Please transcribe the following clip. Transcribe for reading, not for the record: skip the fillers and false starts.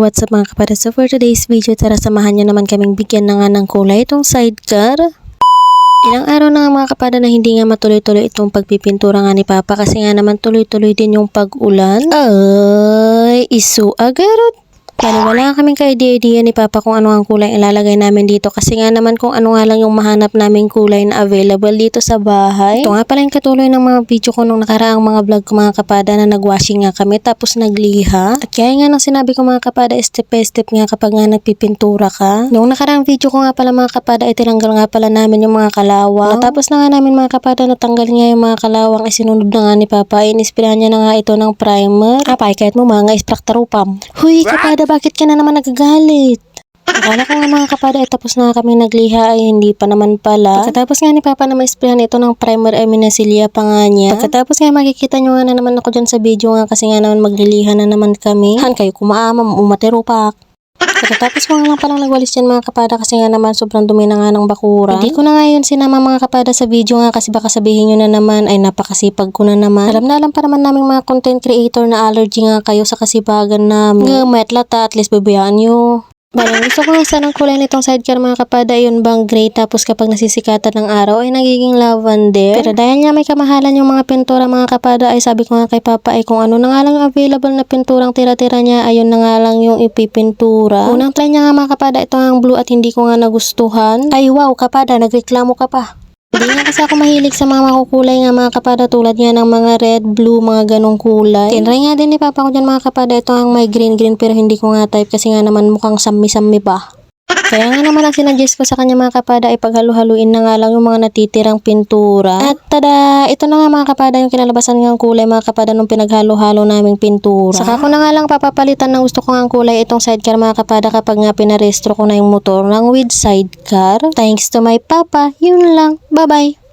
what's up mga kapada? So for today's video, tara samahan nyo naman kaming bigyan na nga ng kulay itong sidecar. Ilang araw na nga mga kapada na hindi nga matuloy-tuloy itong pagpipintura nga ni Papa kasi nga naman tuloy-tuloy din yung pag-ulan. Ay, isu agarot. Pero wala kaming ka-idea ni Papa kung ano ang kulay ilalagay namin dito kasi nga naman kung ano nga lang yung mahanap naming kulay na available dito sa bahay. Ito nga pala yung katuloy ng mga video ko nung nakaraang mga vlog ko mga kapada na nagwashing nga kami tapos nagliha. At kaya nga nang sinabi ko mga kapada step by step nga kapag nga nagpipintura ka. Nung nakaraang video ko nga pala mga kapada itinanggal nga pala namin yung mga kalawang. Tapos na nga namin mga kapada natanggal nga yung mga kalawang isinunod na nga ni Papa. Inispirahan niya na nga ito ng primer. Apay kahit mo mga ispraktarupam. Huy kapada bakit ka na naman nagagalit? Akala ko nga mga kapada ay tapos na kami nagliha ay hindi pa naman pala. Pagkatapos nga ni Papa na ma-sprayan ito ng primer ay minasilya pa nga niya. Pagkatapos nga makikita nyo nga na naman ako dyan sa video nga kasi nga naman magliliha na naman kami. Han kayo kumaamam umaterupak. Pagkatapos ko nga lang palang nagwalis yan mga kapada kasi nga naman sobrang dumi na nga ng bakura. Hindi ko na nga yun sinama mga kapada sa video nga kasi baka sabihin nyo na naman ay napakasipag ko na naman. Alam na alam pa naman naming mga content creator na allergy nga kayo sa kasipagan namin. Ngamet lata at least babayaan nyo. Balang gusto ko nga sanang kulay nitong sidecar mga kapada yun bang gray tapos kapag nasisikatan ng araw ay nagiging lavender. Pero dahil nga may kamahalan yung mga pintura mga kapada ay sabi ko nga kay Papa ay kung ano na nga lang available na pinturang tira-tira niya ayun na nga lang yung ipipintura. Unang try niya nga mga kapada ito ang blue at hindi ko nga nagustuhan. Ay wow kapada nagreklamo ka pa. Hindi nga kasi ako mahilig sa mga makukulay nga mga kapada tulad nga ng mga red, blue, mga ganong kulay. Tinry nga din ni Papa ko dyan mga kapada ito ang may green pero hindi ko nga type kasi nga naman mukhang sammi-sammi pa. Kaya nga naman ang sinadjust ko sa kanya mga kapada ay paghalu-haluin na nga lang yung mga natitirang pintura. At tada! Ito na nga mga kapada yung kinalabasan ng kulay mga kapada nung pinaghalo-halo naming pintura. Saka ko na nga lang papapalitan ng gusto ko nga ang kulay itong sidecar mga kapada kapag nga pinarestro ko na yung motor ng with sidecar. Thanks to my Papa, yun lang. Bye-bye!